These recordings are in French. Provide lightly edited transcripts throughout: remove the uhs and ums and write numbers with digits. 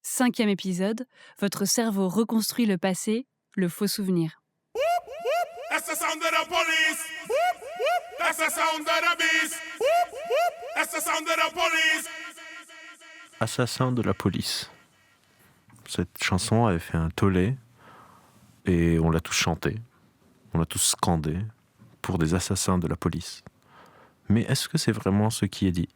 5e épisode, votre cerveau reconstruit le passé, le faux souvenir. That's the sound of the police. That's the sound of the beast. That's the sound of the police. Assassin de la police. Cette chanson avait fait un tollé et on l'a tous chanté, on l'a tous scandé pour des assassins de la police. Mais est-ce que c'est vraiment ce qui est dit ?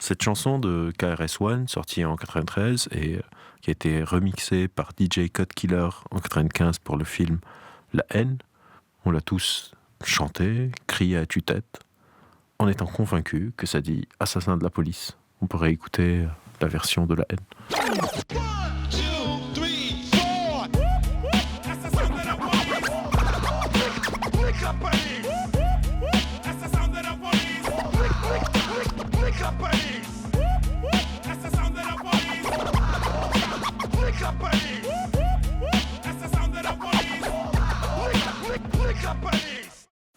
Cette chanson de KRS-One, sortie en 93 et qui a été remixée par DJ Cut Killer en 95 pour le film La Haine, on l'a tous chanté, crié à tue-tête, en étant convaincus que ça dit « assassin de la police ». On pourrait écouter la version de La Haine.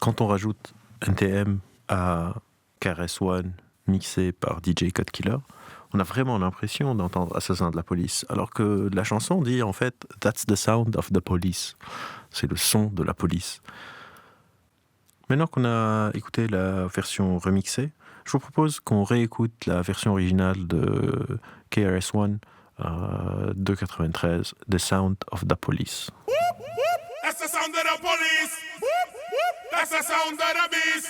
Quand on rajoute NTM à KRS-One mixé par DJ Cut Killer, on a vraiment l'impression d'entendre Assassin de la police, alors que la chanson dit en fait « That's the sound of the police ». C'est le son de la police. Maintenant qu'on a écouté la version remixée, je vous propose qu'on réécoute la version originale de KRS-One de 93, « The Sound of the Police ». That's the sound of the police. That's the sound of the beast.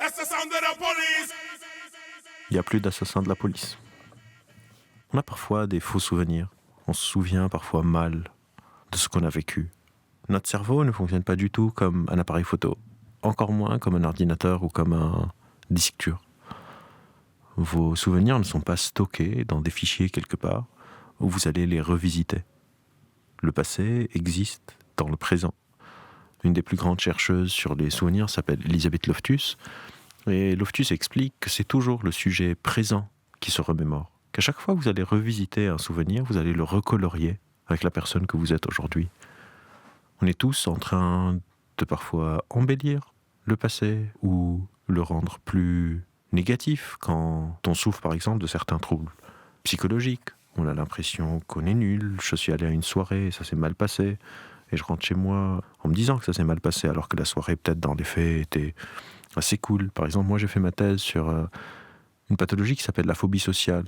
That's the sound of the police. Il n'y a plus d'assassins de la police. On a parfois des faux souvenirs. On se souvient parfois mal de ce qu'on a vécu. Notre cerveau ne fonctionne pas du tout comme un appareil photo. Encore moins comme un ordinateur ou comme un disque dur. Vos souvenirs ne sont pas stockés dans des fichiers quelque part où vous allez les revisiter. Le passé existe dans le présent. Une des plus grandes chercheuses sur les souvenirs s'appelle Elisabeth Loftus. Et Loftus explique que c'est toujours le sujet présent qui se remémore. Qu'à chaque fois que vous allez revisiter un souvenir, vous allez le recolorier avec la personne que vous êtes aujourd'hui. On est tous en train de parfois embellir le passé ou le rendre plus négatif quand on souffre par exemple de certains troubles psychologiques. On a l'impression qu'on est nul, je suis allé à une soirée et ça s'est mal passé. Et je rentre chez moi en me disant que ça s'est mal passé alors que la soirée peut-être dans les faits était assez cool. Par exemple, moi j'ai fait ma thèse sur une pathologie qui s'appelle la phobie sociale.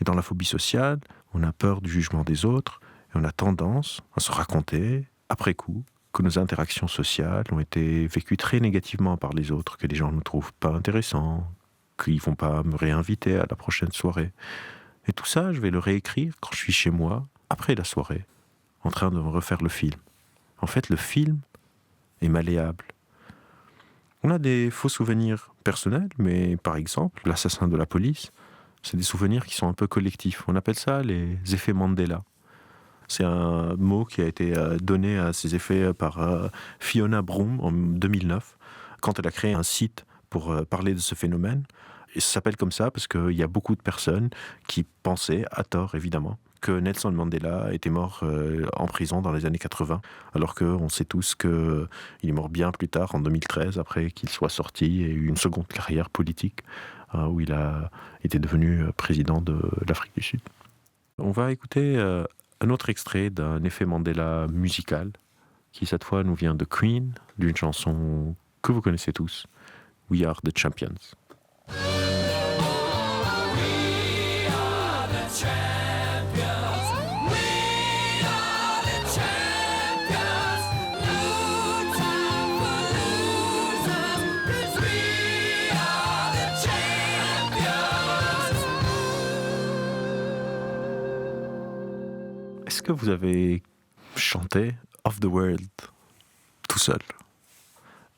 Et dans la phobie sociale, on a peur du jugement des autres et on a tendance à se raconter, après coup, que nos interactions sociales ont été vécues très négativement par les autres, que les gens ne nous trouvent pas intéressants, qu'ils ne vont pas me réinviter à la prochaine soirée. Et tout ça, je vais le réécrire quand je suis chez moi, après la soirée, en train de me refaire le film. En fait, le film est malléable. On a des faux souvenirs personnels, mais par exemple, l'assassin de la police, c'est des souvenirs qui sont un peu collectifs. On appelle ça les effets Mandela. C'est un mot qui a été donné à ces effets par Fiona Broome en 2009, quand elle a créé un site pour parler de ce phénomène. Et ça s'appelle comme ça parce qu'il y a beaucoup de personnes qui pensaient, à tort évidemment, que Nelson Mandela était mort en prison dans les années 80, alors qu'on sait tous qu'il est mort bien plus tard, en 2013, après qu'il soit sorti et eu une seconde carrière politique, où il a été devenu président de l'Afrique du Sud. On va écouter un autre extrait d'un effet Mandela musical, qui cette fois nous vient de Queen, d'une chanson que vous connaissez tous, We Are the Champions. Est-ce que vous avez chanté Of the World tout seul ?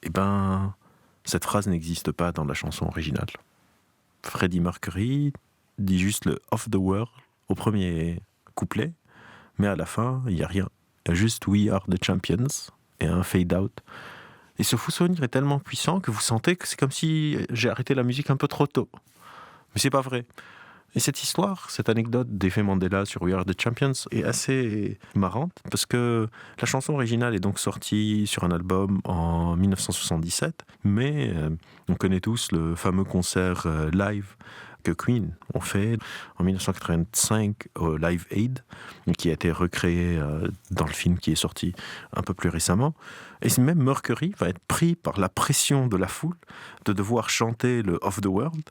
Eh bien, cette phrase n'existe pas dans la chanson originale. Freddie Mercury dit juste le Of the World au premier couplet, mais à la fin, il n'y a rien. Il y a juste We Are the Champions et un fade out. Et ce faux souvenir est tellement puissant que vous sentez que c'est comme si j'ai arrêté la musique un peu trop tôt. Mais c'est pas vrai. Et cette histoire, cette anecdote d'effet Mandela sur We Are the Champions est assez marrante parce que la chanson originale est donc sortie sur un album en 1977, mais on connaît tous le fameux concert live que Queen ont fait en 1985 au Live Aid, qui a été recréé dans le film qui est sorti un peu plus récemment. Et même Mercury va être pris par la pression de la foule de devoir chanter le Of the World.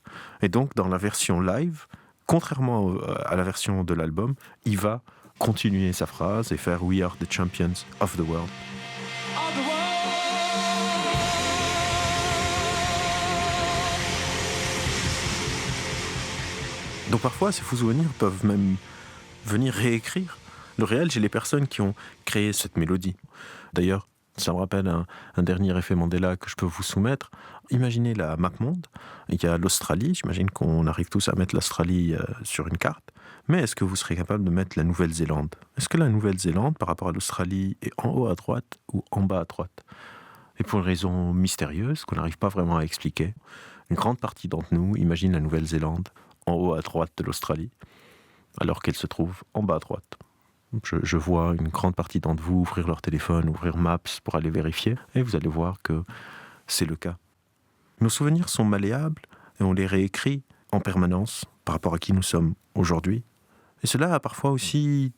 Et donc, dans la version live, contrairement à la version de l'album, il va continuer sa phrase et faire We are the champions of the world. Donc parfois, ces faux souvenirs peuvent même venir réécrire le réel chez les personnes qui ont créé cette mélodie. D'ailleurs, ça me rappelle un dernier effet Mandela que je peux vous soumettre. Imaginez la map-monde, il y a l'Australie, j'imagine qu'on arrive tous à mettre l'Australie sur une carte, mais est-ce que vous serez capable de mettre la Nouvelle-Zélande ? Est-ce que la Nouvelle-Zélande, par rapport à l'Australie, est en haut à droite ou en bas à droite ? Et pour une raison mystérieuse qu'on n'arrive pas vraiment à expliquer, une grande partie d'entre nous imagine la Nouvelle-Zélande en haut à droite de l'Australie, alors qu'elle se trouve en bas à droite. Je vois une grande partie d'entre vous ouvrir leur téléphone, ouvrir Maps pour aller vérifier, et vous allez voir que c'est le cas. Nos souvenirs sont malléables et on les réécrit en permanence par rapport à qui nous sommes aujourd'hui. Et cela a parfois aussi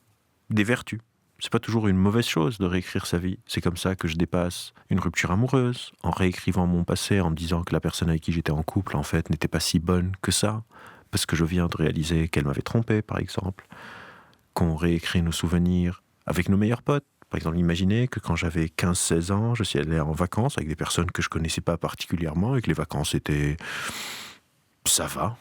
des vertus. C'est pas toujours une mauvaise chose de réécrire sa vie. C'est comme ça que je dépasse une rupture amoureuse, en réécrivant mon passé, en me disant que la personne avec qui j'étais en couple, en fait, n'était pas si bonne que ça, parce que je viens de réaliser qu'elle m'avait trompé, par exemple. Qu'on réécrit nos souvenirs avec nos meilleurs potes. Par exemple, imaginez que quand j'avais 15-16 ans, je suis allé en vacances avec des personnes que je connaissais pas particulièrement et que les vacances étaient... ça va.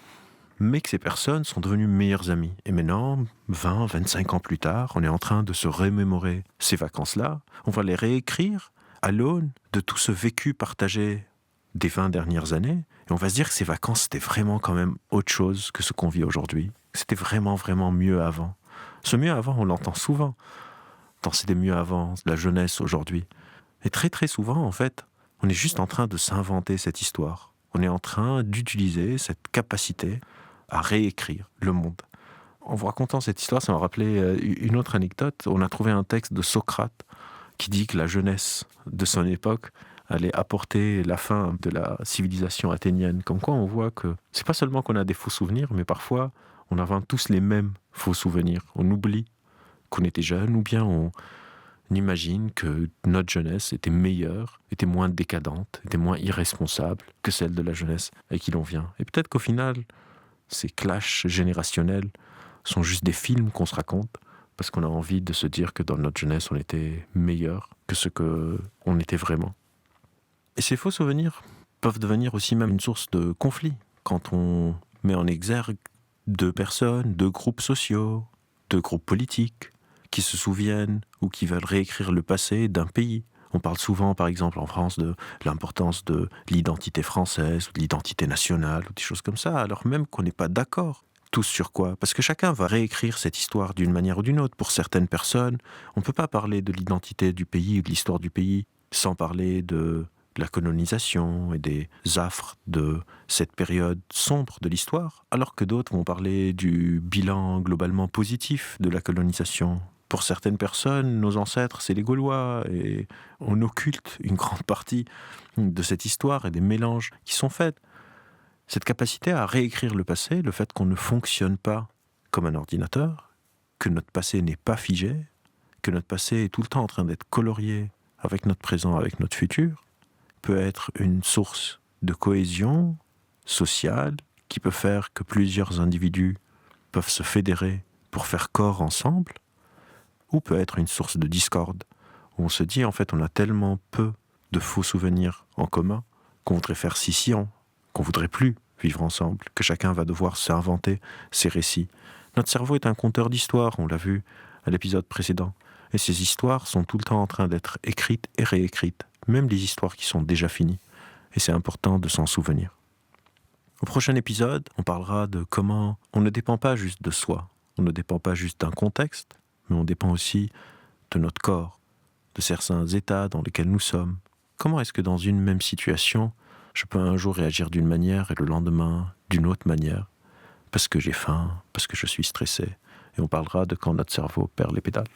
Mais que ces personnes sont devenues meilleures amies. Et maintenant, 20-25 ans plus tard, on est en train de se remémorer ces vacances-là. On va les réécrire à l'aune de tout ce vécu partagé des 20 dernières années. Et on va se dire que ces vacances, c'était vraiment quand même autre chose que ce qu'on vit aujourd'hui. C'était vraiment, vraiment mieux avant. Ce mieux avant, on l'entend souvent. Tant c'était mieux avant, la jeunesse aujourd'hui. Et très très souvent, en fait, on est juste en train de s'inventer cette histoire. On est en train d'utiliser cette capacité à réécrire le monde. En vous racontant cette histoire, ça m'a rappelé une autre anecdote. On a trouvé un texte de Socrate qui dit que la jeunesse de son époque allait apporter la fin de la civilisation athénienne. Comme quoi, on voit que c'est pas seulement qu'on a des faux souvenirs, mais parfois, on invente tous les mêmes faux souvenirs. On oublie qu'on était jeune, ou bien on imagine que notre jeunesse était meilleure, était moins décadente, était moins irresponsable que celle de la jeunesse avec qui l'on vient. Et peut-être qu'au final, ces clashs générationnels sont juste des films qu'on se raconte, parce qu'on a envie de se dire que dans notre jeunesse, on était meilleur que ce qu'on était vraiment. Et ces faux souvenirs peuvent devenir aussi même une source de conflit, quand on met en exergue deux personnes, deux groupes sociaux, deux groupes politiques, qui se souviennent ou qui veulent réécrire le passé d'un pays. On parle souvent, par exemple, en France, de l'importance de l'identité française ou de l'identité nationale ou des choses comme ça, alors même qu'on n'est pas d'accord tous sur quoi. Parce que chacun va réécrire cette histoire d'une manière ou d'une autre. Pour certaines personnes, on ne peut pas parler de l'identité du pays ou de l'histoire du pays sans parler de la colonisation et des affres de cette période sombre de l'histoire, alors que d'autres vont parler du bilan globalement positif de la colonisation. Pour certaines personnes, nos ancêtres, c'est les Gaulois, et on occulte une grande partie de cette histoire et des mélanges qui sont faits. Cette capacité à réécrire le passé, le fait qu'on ne fonctionne pas comme un ordinateur, que notre passé n'est pas figé, que notre passé est tout le temps en train d'être colorié avec notre présent, avec notre futur, peut être une source de cohésion sociale qui peut faire que plusieurs individus peuvent se fédérer pour faire corps ensemble, ou peut être une source de discorde, où on se dit en fait on a tellement peu de faux souvenirs en commun qu'on voudrait faire scission, qu'on voudrait plus vivre ensemble, que chacun va devoir s'inventer ses récits. Notre cerveau est un conteur d'histoires, on l'a vu à l'épisode précédent, et ces histoires sont tout le temps en train d'être écrites et réécrites, même les histoires qui sont déjà finies, et c'est important de s'en souvenir. Au prochain épisode, on parlera de comment on ne dépend pas juste de soi, on ne dépend pas juste d'un contexte, mais on dépend aussi de notre corps, de certains états dans lesquels nous sommes. Comment est-ce que dans une même situation, je peux un jour réagir d'une manière et le lendemain d'une autre manière, parce que j'ai faim, parce que je suis stressé. Et on parlera de quand notre cerveau perd les pédales.